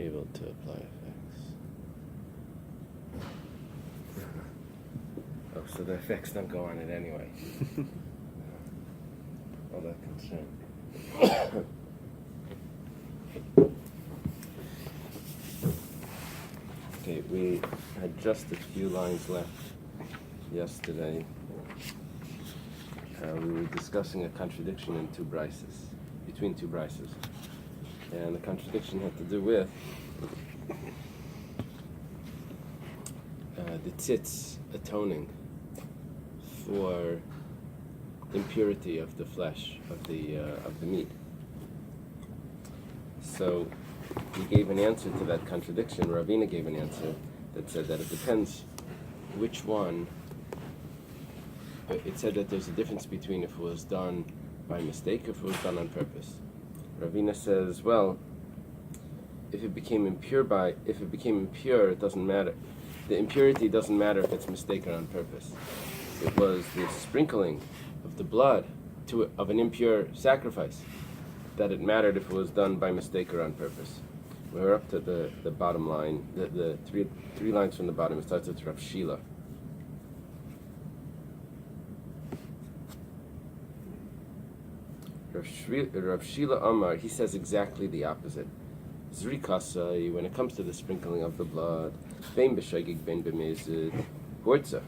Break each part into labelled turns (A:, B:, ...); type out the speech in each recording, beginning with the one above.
A: able to apply effects. Oh, so the effects don't go on it anyway. All that concern. Okay, we had just a few lines left yesterday. We were discussing a contradiction in between two Baises. And the contradiction had to do with the tzitz atoning for impurity of the flesh, of the meat. So he gave an answer to that contradiction. Rabbi gave an answer that said that it depends which one. It said that there's a difference between if it was done by mistake or if it was done on purpose. Ravina says, well, if it became impure, it doesn't matter. The impurity doesn't matter if it's mistake or on purpose. It was the sprinkling of the blood of an impure sacrifice that it mattered if it was done by mistake or on purpose. We're up to the bottom line, the three lines from the bottom. It starts with Rav Shila. Rav Shila Amar, he says exactly the opposite. Zrikasai, when it comes to the sprinkling of the blood, bein b'shagig bein b'mezid, hortza.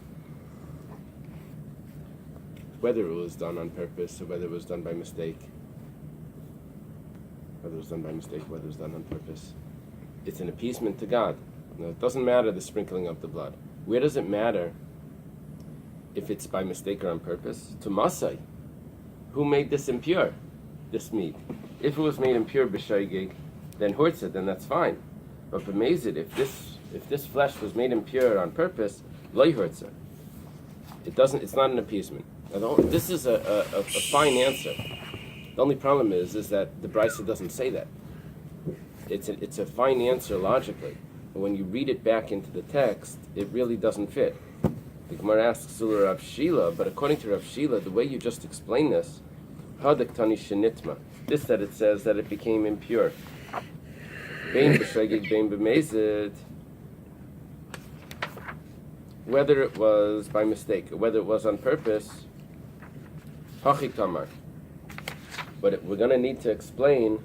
A: Whether it was done on purpose or whether it was done by mistake, whether it was done on purpose, it's an appeasement to God. Now, it doesn't matter the sprinkling of the blood. Where does it matter if it's by mistake or on purpose? To Masai. Who made this impure, this meat? If it was made impure b'shaygig, then hortza, then that's fine. But b'mezid, if this flesh was made impure on purpose, loy hortza. It's not an appeasement. Now, this is a fine answer. The only problem is that the Brisa doesn't say that. It's a fine answer logically, but when you read it back into the text, it really doesn't fit. The Gemara asks Sula Rav Shila, but according to Rav Shila, the way you just explained this, Hadaktani Shenitma, this that it says that it became impure. Bein b'shagig bein b'mezid, whether it was by mistake or whether it was on purpose, Hachikamar. But we're going to need to explain,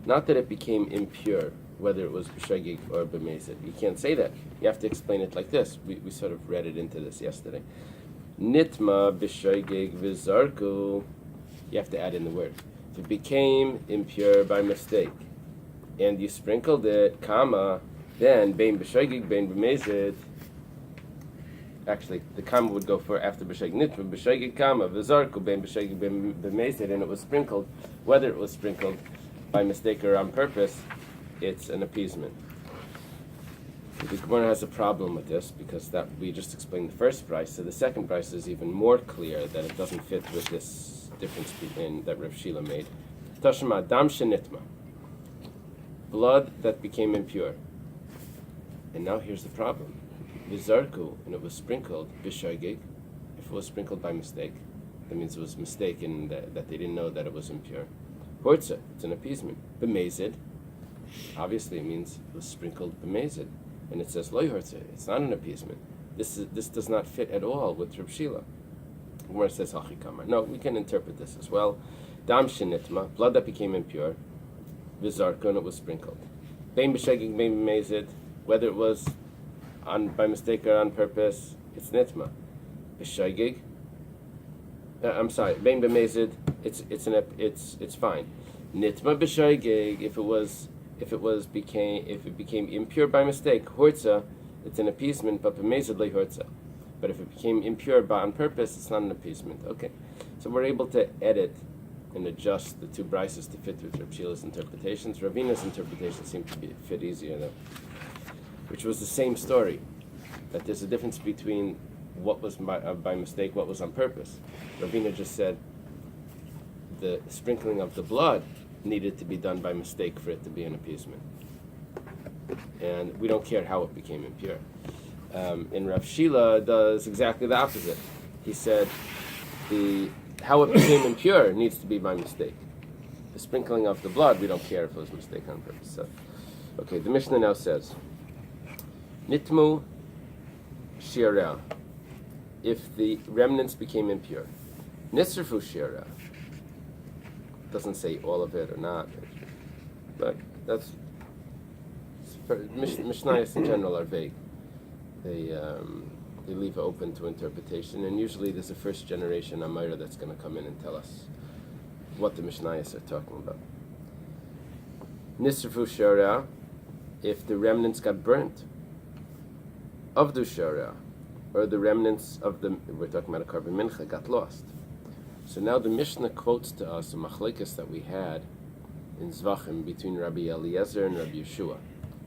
A: not that it became impure, whether it was b'shagig or b'mezid. You can't say that. You have to explain it like this. We sort of read it into this yesterday. Nitma b'shagig v'zarku. You have to add in the word. If it became impure by mistake, and you sprinkled it, comma, then bein b'shagig bein b'mezid. Actually, the comma would go for after b'shagig. Nitma b'shagig comma v'zarku bein b'shagig bein b'mezid, and it was sprinkled. Whether it was sprinkled by mistake or on purpose, it's an appeasement. The Gemara has a problem with this because that we just explained the first price, so the second price is even more clear that it doesn't fit with this difference that Rav Shila made. Tashma dam shenitma, blood that became impure. And now here's the problem: v'zarku, and it was sprinkled b'shagig. If it was sprinkled by mistake, that means it was mistaken that they didn't know that it was impure. Hortza, it's an appeasement. B'mezid, obviously it means it was sprinkled b'mezid. And it says loy hortza, it's not an appeasement. This does not fit at all with Rav Shila. Where it says hachikamar. No, we can interpret this as well. Dam shenitma, blood that became impure, v'zarku, and it was sprinkled. Bein b'shagig bein b'mezid, whether it was by mistake or on purpose, it's nitma. B'shagig, bein b'mezid, it's fine. Nitma b'shagig, if it became impure by mistake, hortza, it's an appeasement, but b'mezid le hortza. But if it became impure on purpose, it's not an appeasement. Okay, so we're able to edit and adjust the two brises to fit with Rav Shila's interpretations. Ravina's interpretation seemed to fit easier though, which was the same story, that there's a difference between what was by mistake, what was on purpose. Ravina just said the sprinkling of the blood needed to be done by mistake for it to be an appeasement. And we don't care how it became impure. And Rav Shila does exactly the opposite. He said how it became impure needs to be by mistake. The sprinkling of the blood, we don't care if it was a mistake on purpose. So, okay, the Mishnah now says, Nitmu Shira, if the remnants became impure. Nisrafu Shira, doesn't say all of it or not, but that's, Mishnayos in general are vague. They leave it open to interpretation, and usually there's a first generation Amayra that's going to come in and tell us what the Mishnayos are talking about. Nisrafu Shara, if the remnants got burnt. Avdu Shara, or the remnants of the, we're talking about a carbon mincha, got lost. So now the Mishnah quotes to us a machlekes that we had in Zvachim between Rabbi Eliezer and Rabbi Yeshua.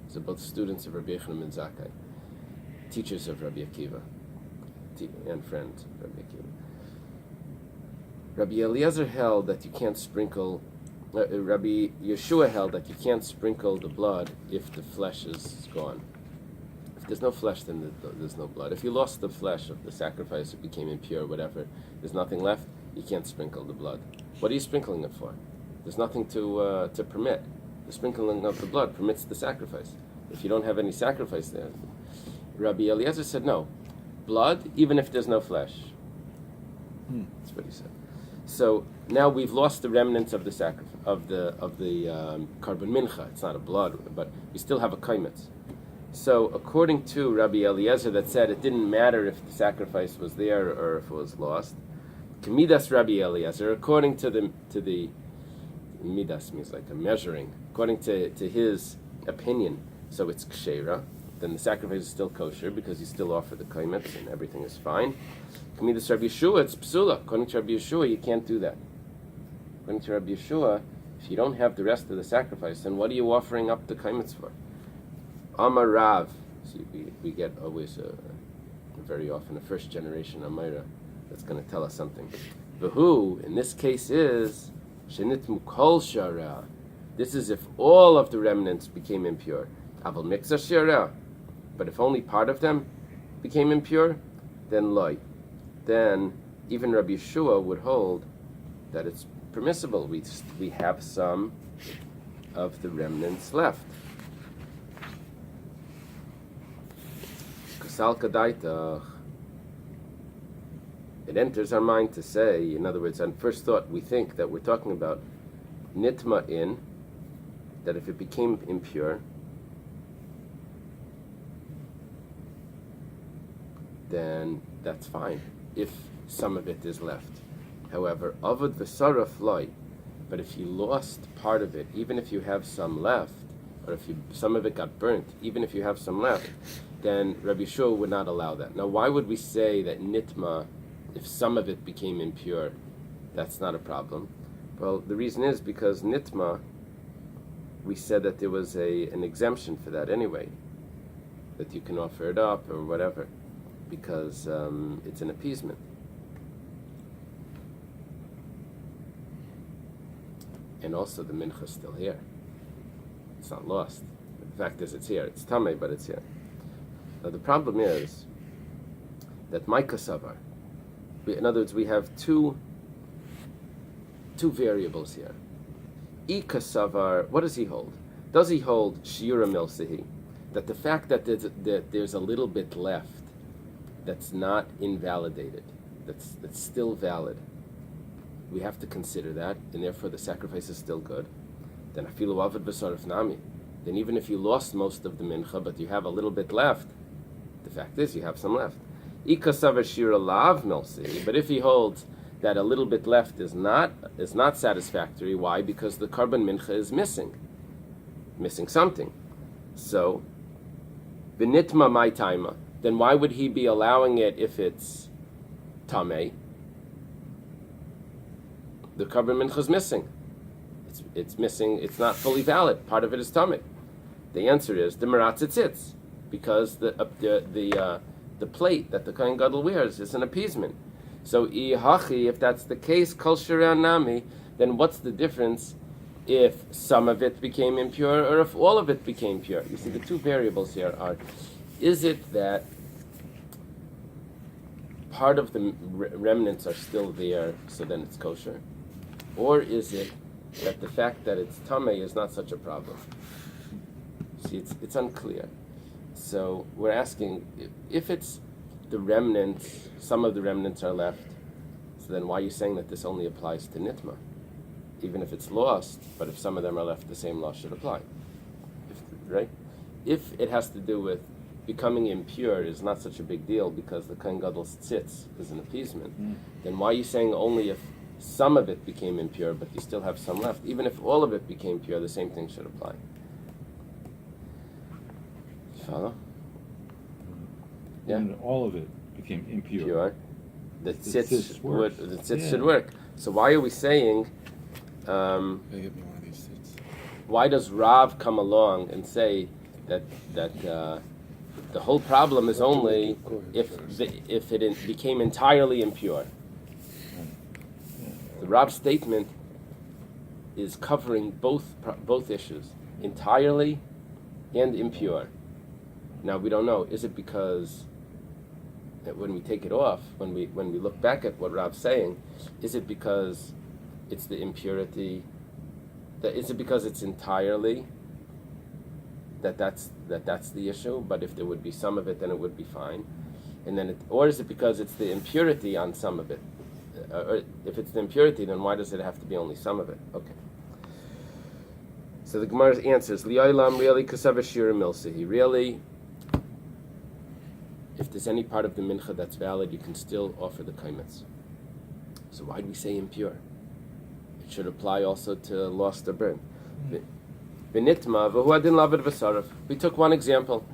A: So both students of Rabbi Yochanan ben Zakkai, teachers of Rabbi Akiva, and friends of Rabbi Akiva. Rabbi Eliezer held that you can't sprinkle, Rabbi Yeshua held that you can't sprinkle the blood if the flesh is gone. If there's no flesh, then there's no blood. If you lost the flesh of the sacrifice, it became impure, whatever, there's nothing left, you can't sprinkle the blood. What are you sprinkling it for? There's nothing to permit. The sprinkling of the blood permits the sacrifice. If you don't have any sacrifice there, Rabbi Eliezer said no. Blood, even if there's no flesh. That's what he said. So now we've lost the remnants of the sacrifice of the carbon mincha. It's not a blood, but we still have a kaimetz. So according to Rabbi Eliezer, that said it didn't matter if the sacrifice was there or if it was lost. Kamidas Rabbi Eliezer, according to the midas means like a measuring. According to his opinion, so it's kshera. Then the sacrifice is still kosher because you still offer the kaimetz and everything is fine. Kamidas Rabbi Yeshua, it's psula. According to Rabbi Yeshua, you can't do that. According to Rabbi Yeshua, if you don't have the rest of the sacrifice, then what are you offering up the kaimetz for? Amar Rav. See, we get always very often a first generation Amayra that's going to tell us something. V'hu, in this case, is shenitmu kol shara. This is if all of the remnants became impure. Aval mikza shara. But if only part of them became impure, then loy. Then even Rabbi Yeshua would hold that it's permissible. We have some of the remnants left. Kasal kadaitach. It enters our mind to say, in other words, on first thought, we think that we're talking about nitma in, that if it became impure, then that's fine, if some of it is left. However, avad v'saraf loy, but if you lost part of it, even if you have some left, or if some of it got burnt, even if you have some left, then Rabbi Yeshua would not allow that. Now, why would we say that nitma, if some of it became impure, that's not a problem? Well, the reason is because nitma, we said that there was an exemption for that anyway, that you can offer it up or whatever, because it's an appeasement. And also the mincha is still here. It's not lost. The fact is it's here. It's tamei, but it's here. Now the problem is that my kasavar, in other words, we have two variables here. I kasavar, what does he hold? Does he hold shiura milsehi, that the fact that there's a little bit left that's not invalidated, that's still valid, we have to consider that, and therefore the sacrifice is still good. Then afilu avad v'sarif nami. Then even if you lost most of the mincha, but you have a little bit left, the fact is you have some left. Ikasavar shira lav milsi. But if he holds that a little bit left is not satisfactory, why? Because the carbon mincha is missing something. So v'nitma my taima. Then why would he be allowing it if it's tamei? The carbon mincha is missing. It's missing. It's not fully valid. Part of it is tamei. The answer is the meratzitzitz, because the plate that the kohen gadol wears is an appeasement. So if that's the case, kol shirah nami, then what's the difference if some of it became impure or if all of it became pure? You see, the two variables here are: is it that part of the remnants are still there, so then it's kosher? Or is it that the fact that it's tamei is not such a problem. See, it's unclear. So we're asking, if it's the remnants, some of the remnants are left, so then why are you saying that this only applies to nitma? Even if it's lost, but if some of them are left, the same law should apply. Right? If it has to do with becoming impure is not such a big deal because the Kohen Gadol's tzitz is an appeasement, then why are you saying only if some of it became impure, but you still have some left? Even if all of it became pure, the same thing should apply. Follow? Yeah?
B: And all of it became impure.
A: Pure. The tzitz
B: tzitz
A: should work. So why are we saying,
C: Give me one of these seats.
A: why does Rav come along and say that the whole problem is only if it became entirely impure? The Rav's statement is covering both issues, entirely and impure. Now we don't know. Is it because that when we take it off, when we look back at what Rav's saying, is it because it's the impurity? Is it because it's entirely that's the issue? But if there would be some of it, then it would be fine. And then, or is it because it's the impurity on some of it? Or if it's the impurity, then why does it have to be only some of it? Okay. So the Gemara answers, Li'olam really kasavashir milsahi. Really, if there's any part of the mincha that's valid, you can still offer the kaimetz. So why do we say impure? It should apply also to lost or burnt. V'nitma v'hu adin lavid v'sarav. We took one example,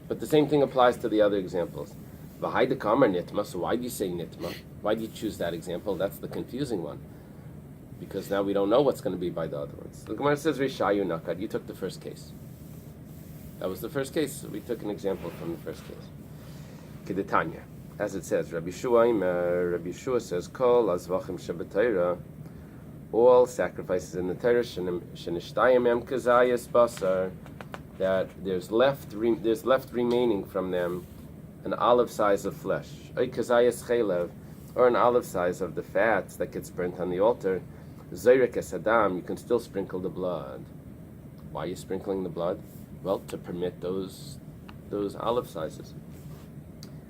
A: but the same thing applies to the other examples. V'hayda kamar nitma. So why do you say nitma? Why do you choose that example? That's the confusing one, because now we don't know what's going to be by the other ones. The Gemara says Rishayu Nakad. You took the first case. That was the first case. So we took an example from the first case. Kedetanya, as it says, Rabbi Shua says, Kol azvachim shebetayra, all sacrifices in the Torah shenishtayim em kazayas basar, that there's left remaining from them an olive size of flesh, oy kazayas chelev, or an olive size of the fats that gets burnt on the altar. Zoyrek es adam, you can still sprinkle the blood. Why are you sprinkling the blood? Well, to permit those olive sizes.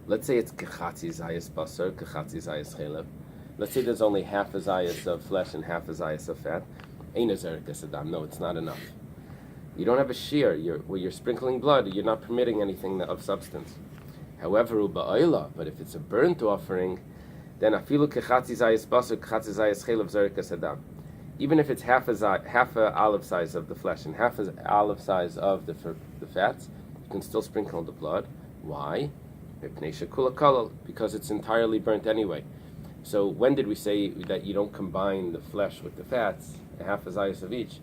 A: Let's say it's kechatzi zayas basar, kechatzi zayas chelev. Let's say there's only half a zayas of flesh and half a zayas of fat. Ein zoyrek es adam. No, it's not enough. You don't have a shear. Where you're sprinkling blood, you're not permitting anything of substance. However, uba'oila, but if it's a burnt offering, then afilu kechatzi zayas basar, kechatzi zayas chelev zoyrek es adam. Even if it's half a olive size of the flesh and half a olive size of the fats, you can still sprinkle the blood. Why? Because it's entirely burnt anyway. So when did we say that you don't combine the flesh with the fats, half a zayas of each?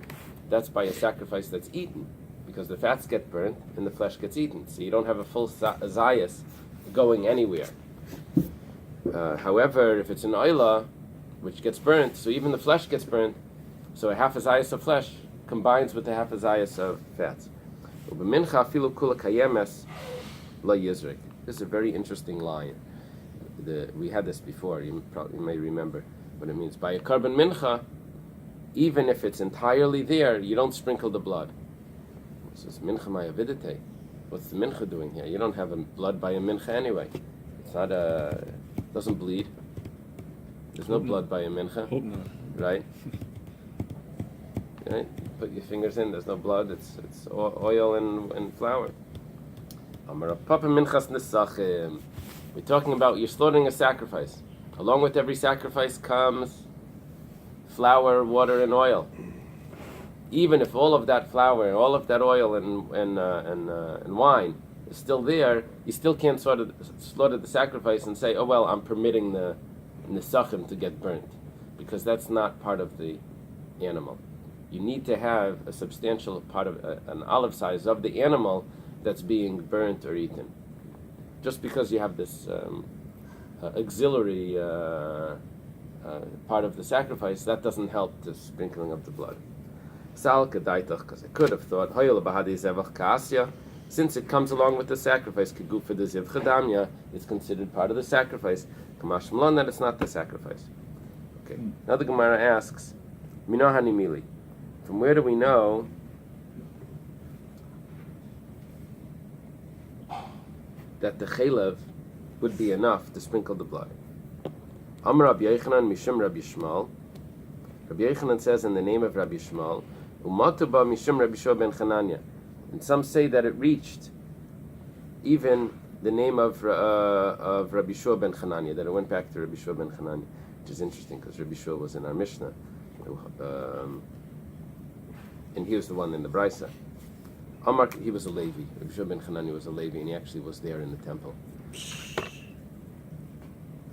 A: That's by a sacrifice that's eaten, because the fats get burnt and the flesh gets eaten. So you don't have a full zayas going anywhere. However, if it's an oila, which gets burnt, so even the flesh gets burnt, so a half a zayas of flesh combines with the half a zayas of fats. This is a very interesting line. We had this before, you may remember what it means. By a carbon mincha, even if it's entirely there, you don't sprinkle the blood. This is mincha mayavidite. What's the mincha doing here? You don't have a blood by a mincha anyway. It's not doesn't bleed. There's no blood by a mincha.
B: Hope not.
A: Right? Right? You put your fingers in, there's no blood, it's oil and flour. We're talking about you're slaughtering a sacrifice. Along with every sacrifice comes flour, water, and oil. Even if all of that flour and all of that oil and wine is still there, you still can't slaughter the sacrifice and say, oh well, I'm permitting the nesachim to get burnt, because that's not part of the animal. You need to have a substantial part of an olive size of the animal that's being burnt or eaten. Just because you have this auxiliary part of the sacrifice, that doesn't help the sprinkling of the blood. Sal kadaitach, because I could have thought, since it comes along with the sacrifice, kegufa de ziv chadamya, it's considered part of the sacrifice. Kamash malon, that it's not the sacrifice. Okay. Now the Gemara asks, Minahani Mili. From where do we know that the chaylev would be enough to sprinkle the blood? Amar Rabbi Yochanan Mishum Rabbi Shmuel. Rabbi Yochanan says in the name of Rabbi Shmuel, Umatuba Mishum Rabbi Shua ben Chananya. And some say that it reached even the name of Rabbi Shua ben Chananya, that it went back to Rabbi Shua ben Chananya, which is interesting because Rabbi Shua was in our Mishnah, and he was the one in the Brisa. Amar, he was a Levi. Rabbi Shua ben Chananya was a Levi, and he actually was there in the temple.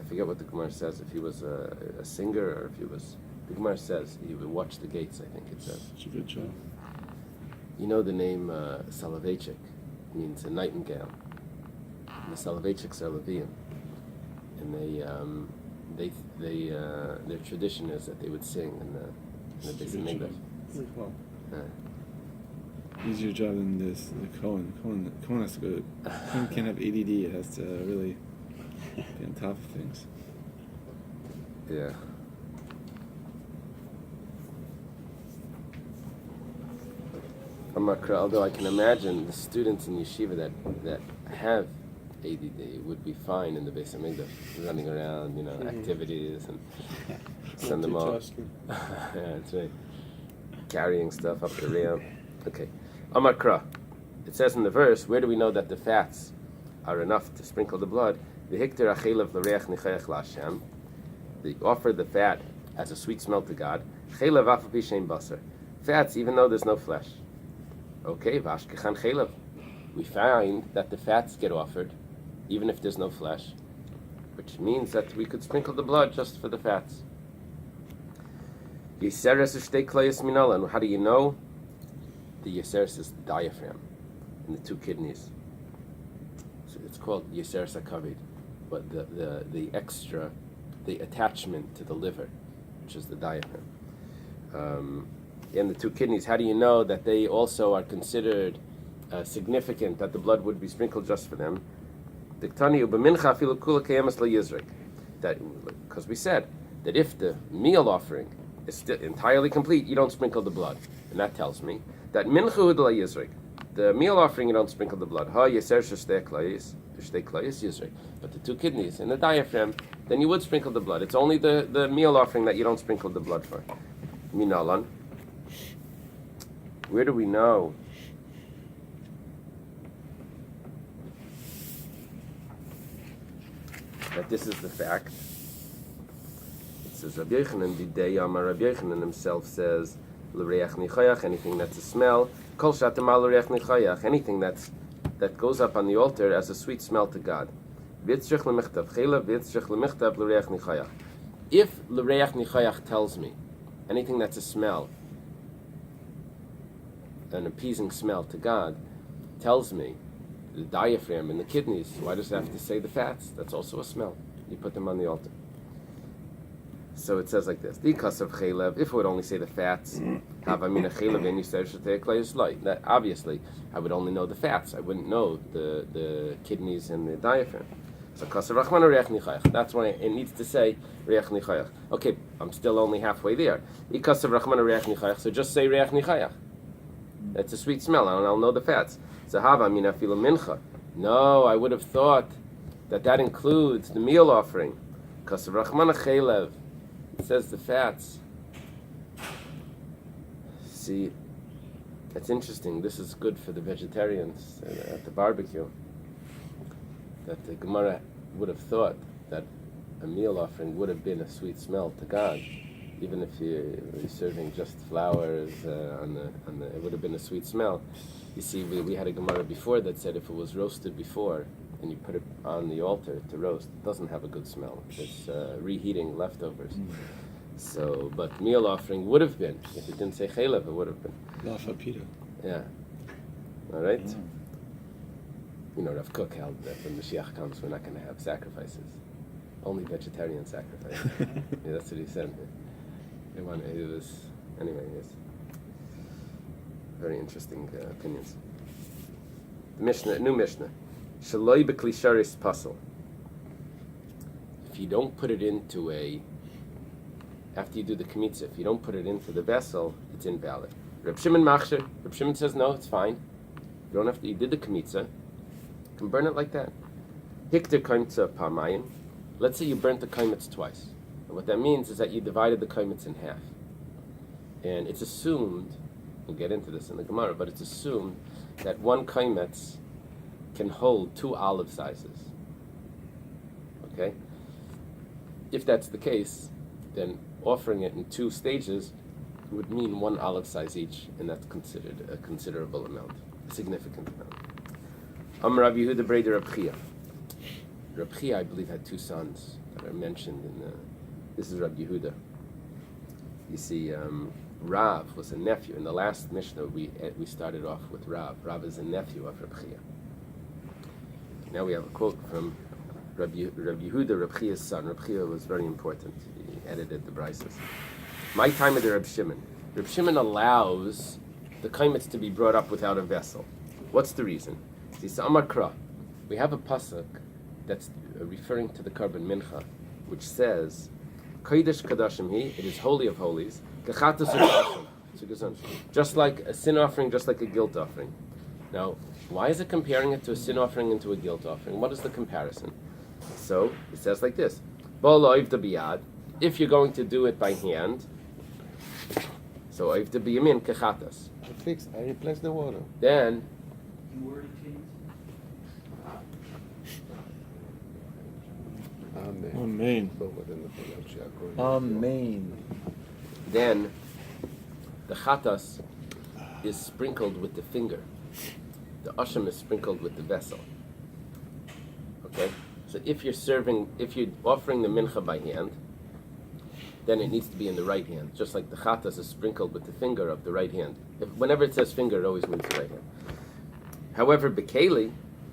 A: I forget what the Gemara says, if he was a singer or if he was... The Gemara says he would watch the gates, I think it says.
C: It's a good job.
A: You know the name Soloveitchik means a nightingale. And the Soloveitchiks are Levium. And their tradition is that they would sing in the Bais Hamikdash.
C: Well, easier job than this. The Cohen has to go. Cohen can't have ADD. It has to really be on top of things.
A: Yeah. Although I can imagine the students in yeshiva that have ADD would be fine in the Bais Hamikdash, running around, activities and send them off. Yeah, that's right. Carrying stuff up the ramp. Okay. Amar Kra. It says in the verse, where do we know that the fats are enough to sprinkle the blood? They offer the fat as a sweet smell to God. Fats, even though there's no flesh. Okay, vashkechan chelav. We find that the fats get offered, even if there's no flesh, which means that we could sprinkle the blood just for the fats. Yeseres shtei klayas minalan. How do you know? The yeseres is the diaphragm and the two kidneys. So it's called yeseres hakaved, but the extra, the attachment to the liver, which is the diaphragm. And the two kidneys, how do you know that they also are considered significant, that the blood would be sprinkled just for them? That, because we said that if the meal offering is still entirely complete, you don't sprinkle the blood. And that tells me that the meal offering, you don't sprinkle the blood. But the two kidneys and the diaphragm, then you would sprinkle the blood. It's only the meal offering that you don't sprinkle the blood for. Minalan. Where do we know that this is the fact? It says Rabbi Yochanan Didei Amar. Rabbi Yochanan himself says l'reach nichayach, anything that's a smell. Kol shatamal l'reach nichayach, anything that goes up on the altar as a sweet smell to God. V'yitzrich l'michtav chela, v'yitzrich l'michtav l'reach nichayach. If l'reach nichayach tells me anything that's a smell, an appeasing smell to God, tells me the diaphragm and the kidneys, why does it have to say the fats? That's also a smell. You put them on the altar. So it says like this: if it would only say the fats, that obviously I would only know the fats. I wouldn't know the kidneys and the diaphragm. So that's why it needs to say reach nichayach. Okay, I'm still only halfway there. So just say reach nichayach. That's a sweet smell, and I'll know the fats. So mincha. No, I would have thought that includes the meal offering. Because it says the fats. See, it's interesting. This is good for the vegetarians at the barbecue. That the Gemara would have thought that a meal offering would have been a sweet smell to God, even if you're serving just flowers on the, it would have been a sweet smell. You see, we had a Gemara before that said if it was roasted before and you put it on the altar to roast, it doesn't have a good smell. It's reheating leftovers. So, but meal offering would have been, if it didn't say chaylev, it would have been.
C: Lafapita.
A: Yeah. All right. Rav Kook held that when Mashiach comes, we're not going to have sacrifices, only vegetarian sacrifices. Yeah, that's what he said. It was anyway. Yes. Very interesting opinions. The Mishnah, new Mishnah. Shaloi b'klisharis pasel. If you don't put it into a after you do the kmitza, if you don't put it into the vessel, it's invalid. Reb Shimon Machshir, Reb Shimon says no, it's fine. You don't have to. You did the kmitza, you can burn it like that. Hikter kaimtza pamayim. Let's say you burnt the kaimitz twice. And what that means is that you divided the kaimitz in half. And it's assumed, we'll get into this in the Gemara, but it's assumed that one kaimitz can hold 2 olive sizes. Okay? If that's the case, then offering it in 2 stages would mean 1 olive size each, and that's considered a considerable amount, a significant amount. Rabbi Yehuda Breder Reb Chia. Reb Chia, I believe, had 2 sons that are mentioned in the. This is Rabbi Yehuda. You see, Rav was a nephew. In the last Mishnah, we started off with Rav. Rav is a nephew of Reb Chia. Now we have a quote from Rabbi Yehuda, Reb Chia's son. Reb Chia was very important. He edited the Baises. My time of the Reb Shimon. Reb Shimon allows the kaimitz to be brought up without a vessel. What's the reason? Amar Kra. We have a pasuk that's referring to the Karban Mincha, which says, Kodesh Kadashim Hi, it is holy of holies, just like a sin offering, just like a guilt offering. Now, why is it comparing it to a sin offering and to a guilt offering? What is the comparison? So, it says like this, if you're going to do it by hand, so oivda biyamin kechatas.
D: I replaced the water.
A: Then,
D: Amen.
C: Amen.
A: then the chatas is sprinkled with the finger. The asham is sprinkled with the vessel. Okay? So if you're offering the mincha by hand, then it needs to be in the right hand, just like the chatas is sprinkled with the finger of the right hand. Whenever it says finger, it always means the right hand. However, bekeli,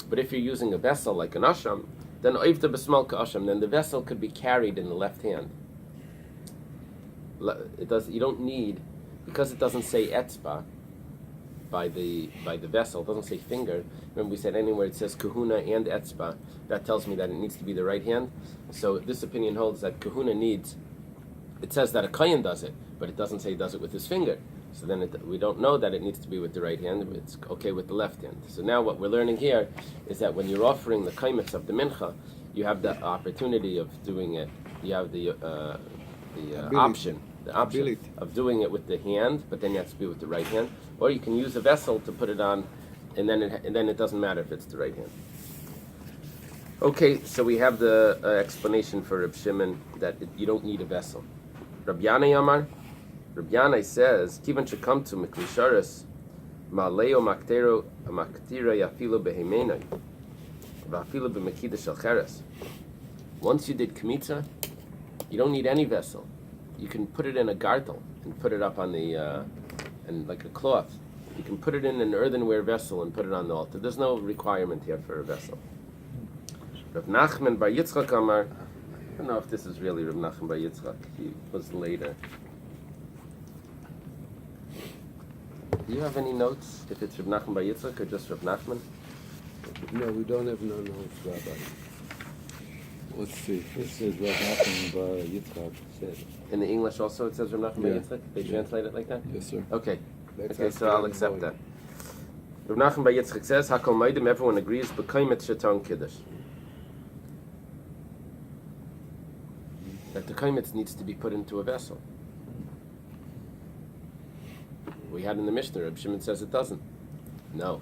A: but if you're using a vessel like an asham, then oivta b'smal ka'asham, then the vessel could be carried in the left hand. You don't need, because it doesn't say etzba by the vessel, it doesn't say finger. Remember we said anywhere it says kahuna and etzba, that tells me that it needs to be the right hand. So this opinion holds that kahuna needs, it says that a kohen does it, but it doesn't say he does it with his finger. So then we don't know that it needs to be with the right hand, it's okay with the left hand. So now what we're learning here is that when you're offering the kaimitz of the mincha, you have the opportunity of doing it, you have the option of doing it with the hand, but then you have to be with the right hand. Or you can use a vessel to put it on, and then it doesn't matter if it's the right hand. Okay, so we have the explanation for Reb Shimon that you don't need a vessel. Rabbi Yanai Amar, Rabbi Yanai says, Kivan shekamtu miklisharis ma'aleo maktero maktira yafilu behemenai va'afilu b'mekida shel cheres. Once you did kmitza, you don't need any vessel. You can put it in a gartel and put it up on the and like a cloth. You can put it in an earthenware vessel and put it on the altar. There's no requirement here for a vessel. Rav Nachman bar Yitzchak Amar, I don't know if this is really Rav Nachman bar Yitzchak. He was later. Do you have any notes if it's Rav Nachman bar Yitzchak or just Rav Nachman?
D: No, we don't have no notes, Rabbi.
C: Let's see. This says Rav Nachman bar Yitzchak said.
A: In the English also it says Rav Nachman bar
C: Yeah.
A: Yitzchak? They translate it like that?
C: Yes, sir.
A: Okay.
D: Let's
A: Okay,
D: ask
A: so I'll
D: Rabbi
A: accept
D: Boyd.
A: that. Rav Nachman bar Yitzchak says, Hakol Maidim, everyone agrees, B'kaimet Shetan Kiddush. That the kaimetz needs to be put into a vessel. We had in the Mishnah, Reb Shimon says it doesn't. No.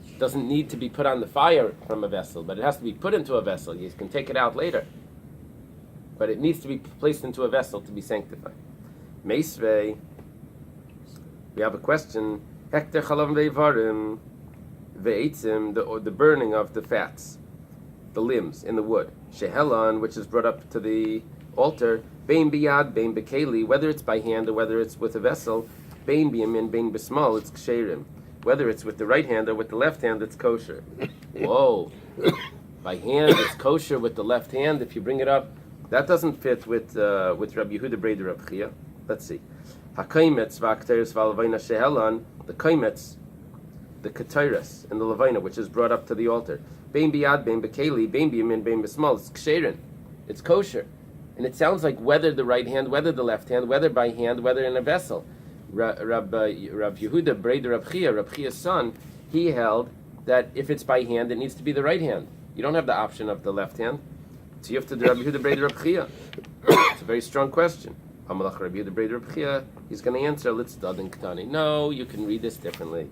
A: It doesn't need to be put on the fire from a vessel, but it has to be put into a vessel. You can take it out later. But it needs to be placed into a vessel to be sanctified. Meisvei, we have a question. Hekter chalav ve'varim ve'etzim, the burning of the fats, the limbs in the wood. Shehelan, which is brought up to the altar, bein biyad, bein bekeli, whether it's by hand or whether it's with a vessel, bein biyamin, bein bismal, it's ksherim. Whether it's with the right hand or with the left hand, it's kosher. Whoa. By hand, it's kosher. With the left hand, if you bring it up, that doesn't fit with Rabbi Yehuda Breder Reb Chia. Let's see. HaKaimetz v'akteres v'alavayna shehelan, the kaimetz, the ketairas, and the lavayna, which is brought up to the altar. Bein biyad, bein bekeli, bein biyamin, bein bismal, it's ksherin. It's kosher. And it sounds like whether the right hand, whether the left hand, whether by hand, whether in a vessel. Rab Yehuda, Breder Rab Chia's son, he held that if it's by hand, it needs to be the right hand. You don't have the option of the left hand. So you have to do Rabbi Yehuda Breder Rab Chia. It's a very strong question. Amalach Rabbi Yehuda Breder Rab Chia, he's going to answer, let's dadin ktani. No, you can read this differently.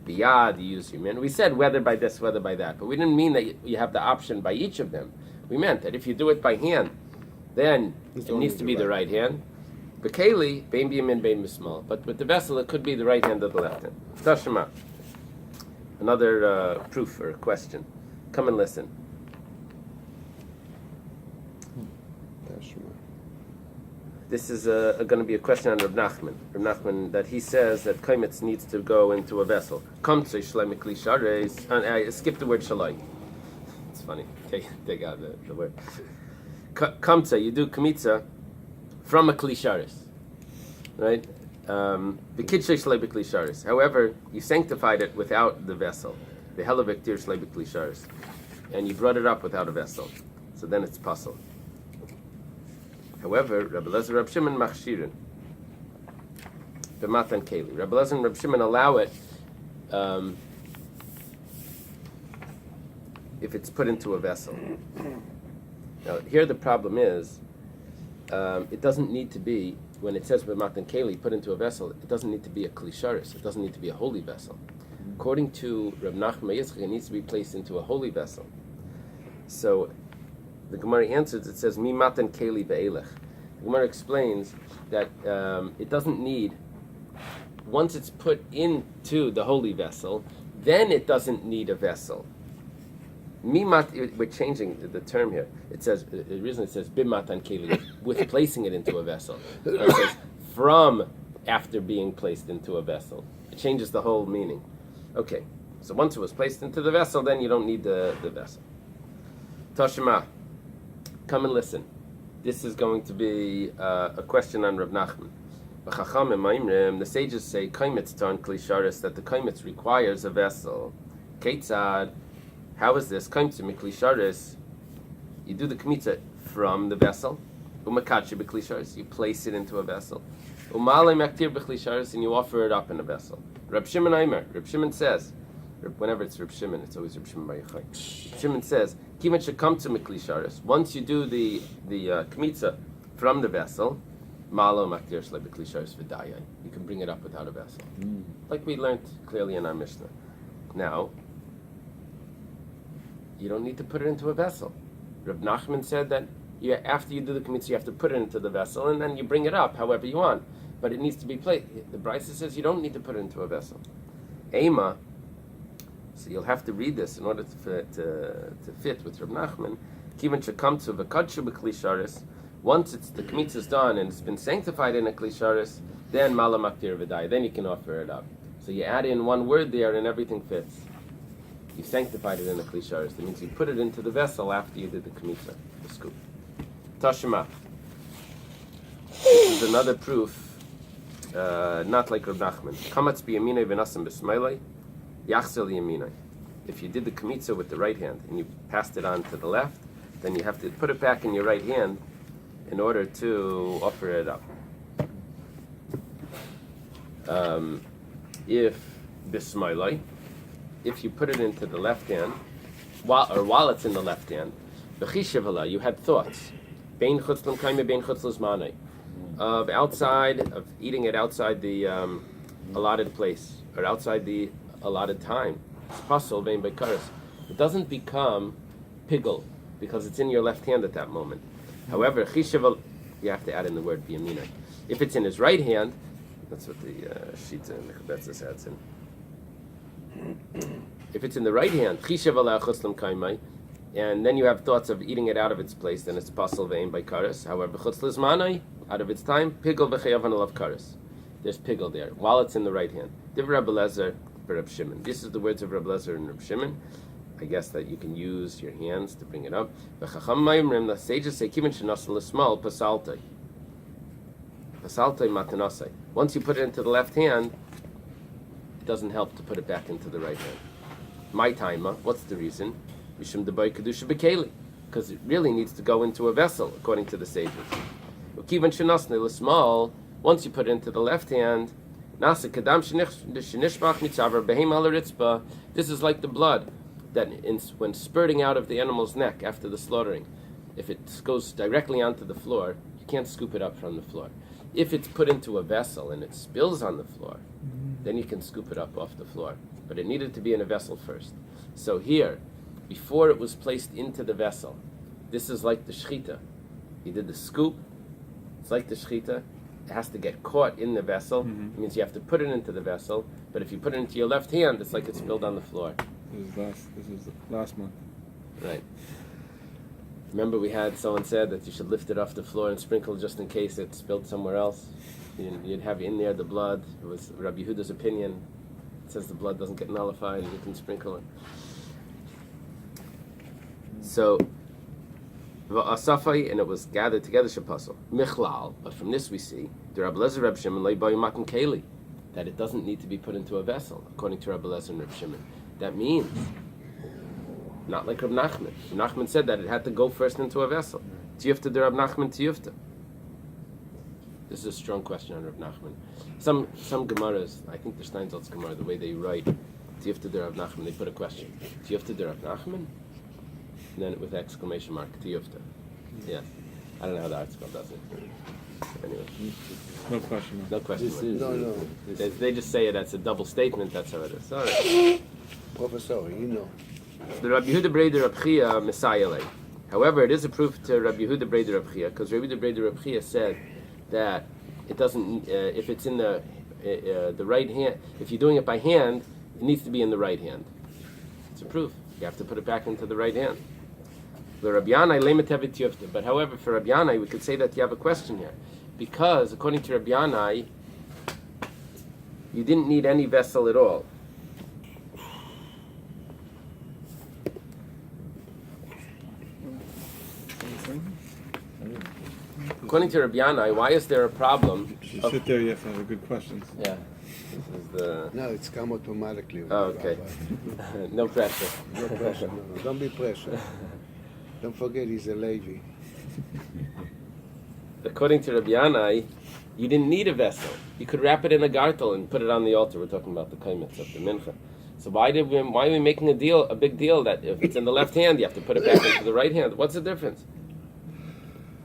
A: Biyad, you use human. We said whether by this, whether by that, but we didn't mean that you have the option by each of them. We meant that if you do it by hand, then it needs to be the right hand. Bekeli, bein biyamin, bein bismal. But with the vessel, it could be the right hand or the left hand. Tashema. Another proof or question. Come and listen. This is going to be a question on Reb Nachman. Reb Nachman, that he says that kaimetz needs to go into a vessel. Kamtzei shlei mikli shareis. I skipped the word shalai. It's funny. Take out the word. Kamtzei, you do kamitza from a kli shareis, right? B'kidshei shlei b'kli shareis. However, you sanctified it without the vessel. V'helavik tir shlei b'kli shareis, and you brought it up without a vessel. So then it's puzzle. However, Rabbi Lezer, Rabbi Shimon machshirin b'matan keli. Rabbi Lezer and Rabbi Shimon allow it if it's put into a vessel. Now, here the problem is, it doesn't need to be, when it says b'matan keli, put into a vessel, it doesn't need to be a klisharis. It doesn't need to be a holy vessel. According to Reb Nachman Yitzchak, it needs to be placed into a holy vessel. So the Gemara answers, it says, Mi matan keli ve'elech. The Gemara explains that it doesn't need, once it's put into the holy vessel, then it doesn't need a vessel. We're changing the term here. It says, the reason it says bimatan keli, with placing it into a vessel. It says from after being placed into a vessel. It changes the whole meaning. Okay, so once it was placed into the vessel, then you don't need the vessel. Tashema, come and listen. This is going to be a question on Reb Nachman. The sages say kaimetz tarn klisharis, that the kaimetz requires a vessel. Ketzad, how is this? Kaimetz miklisharis, you do the kmitza from the vessel. Umakachi b'klisharis, you place it into a vessel. Umalei maktir b'klisharis, and you offer it up in a vessel. Reb Shimon Aimer, Reb Shimon says, whenever it's Reb Shimon, it's always Reb Shimon Bar Yochai. Reb Shimon says, Kivan shekamtzu miklisharis. Once you do the kmitza from the vessel, malo maktir shlei b'klisharis v'dayai. You can bring it up without a vessel, like we learned clearly in our Mishnah. Now, you don't need to put it into a vessel. Reb Nachman said that after you do the kmitza, you have to put it into the vessel, and then you bring it up however you want. But it needs to be placed. The Bais says you don't need to put it into a vessel. Ema. So you'll have to read this in order to fit with Reb Nachman. Kivan shekamtzu v'kadshu b'klisharis. Once it's the kmitza is done and it's been sanctified in a klisharis, then mala maktir v'dai. Then you can offer it up. So you add in one word there and everything fits. You sanctified it in a klisharis. That means you put it into the vessel after you did the kmitza, the scoop. Tashema. This is another proof, not like Reb Nachman. Kamatz biyaminai v'nasam b'smailai. If you did the kmitza with the right hand and you passed it on to the left, then you have to put it back in your right hand in order to offer it up. If bismailai, if you put it into the left hand, while it's in the left hand, b'chishavala, you had thoughts, bein chutz l'mkaime, bein chutz l'zmanai, of eating it outside the allotted place or outside the allotted time. It doesn't become pigul because it's in your left hand at that moment. However, chishaval, you have to add in the word biyamina. If it's in his right hand, that's what the Shita Mechabetzis adds in. If it's in the right hand, chishaval chutz l'mkaimai, and then you have thoughts of eating it out of its place, then it's pasul ve'im by kares. However, chutz l'zmanai, out of its time, pigul v'chayavan alav kares. There's pigul there while it's in the right hand. Div Rabbi Lezer. Reb Shimon. This is the words of Reb Lezer and Reb Shimon. I guess that you can use your hands to bring it up. The sages say, "Kiven shenas l'smal pasaltei, pasaltei matanasei." Once you put it into the left hand, it doesn't help to put it back into the right hand. My timer. What's the reason? Mishum debay kedusha bekeli. because it really needs to go into a vessel, according to the sages. Ukivan shenasne l'smal, once you put it into the left hand, nasa kadam shenishbach mitzaver behem al haritzba. This is like the blood that when spurting out of the animal's neck after the slaughtering. If it goes directly onto the floor, you can't scoop it up from the floor. If it's put into a vessel and it spills on the floor, then you can scoop it up off the floor. But it needed to be in a vessel first. So here, before it was placed into the vessel, this is like the shechita. You did the scoop. It's like the shechita. It has to get caught in the vessel. It means you have to put it into the vessel. But if you put it into your left hand, it's like it's spilled on the floor.
C: This is last month.
A: Right. Remember we had someone said that you should lift it off the floor and sprinkle just in case it spilled somewhere else. You'd have in there the blood. It was Rabbi Yehuda's opinion. It says the blood doesn't get nullified and you can sprinkle it. So, va'asafai, and it was gathered together, shapasal. Michlal, but from this we see, the Rabbi Lezer Reb Shimon, makan Eily, that it doesn't need to be put into a vessel, according to Rabbi Lezer and Reb Shimon. That means, not like Reb Nachman. Reb Nachman said that it had to go first into a vessel. Tiyufta de Reb Nachman tiyufta. This is a strong question on Reb Nachman. Some Gemaras, I think the Steinsaltz Gemara, the way they write Tiyufta de Reb Nachman, they put a question. Tiyufta de Reb Nachman? And then with exclamation mark, Tiyufta. Yeah. I don't know how the article does it. Anyway.
C: No question mark.
A: No question mark.
D: No.
A: They just say it as a double statement, that's how it is. All right.
D: Professor, you know.
A: The Rabbi Yehuda Breder Reb Chia Messiah. However, it is a proof to Rabbi Yehuda Breder Reb Chia, because Rabbi Yehuda Breder Reb Chia said that it doesn't, if it's in the right hand, if you're doing it by hand, it needs to be in the right hand. It's a proof. You have to put it back into the right hand. But however, for Rabbi Yanai, we could say that you have a question here. Because, according to Rabbi Yanai, you didn't need any vessel at all. According to Rabbi Yanai, why is there a problem?
C: You sit there, you have to have a good questions.
A: Yeah. This is the...
D: No, it's come automatically.
A: Oh, okay. No pressure.
D: No pressure. No. Don't be pressured. Don't forget he's a Levi.
A: According to Rabbi Yanai, you didn't need a vessel. You could wrap it in a gartel and put it on the altar. We're talking about the kaimitz of the mincha. So why are we making a big deal that if it's in the left hand, you have to put it back into the right hand? What's the difference?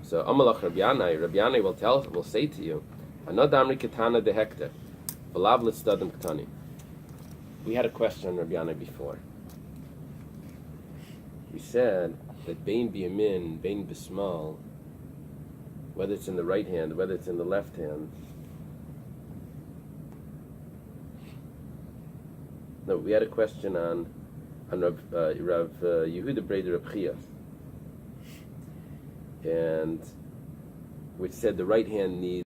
A: So Amalach Rabbi Yanai will say to you, Anodamri Ketana de Hekter, V'lav Litzdadim Ketani. We had a question on Rabbi Yanai before. We said that Bein B'yamin, Bein B'smal, whether it's in the right hand, whether it's in the left hand. No, we had a question on Rav Yehuda Breder Reb Chia, and which said the right hand needs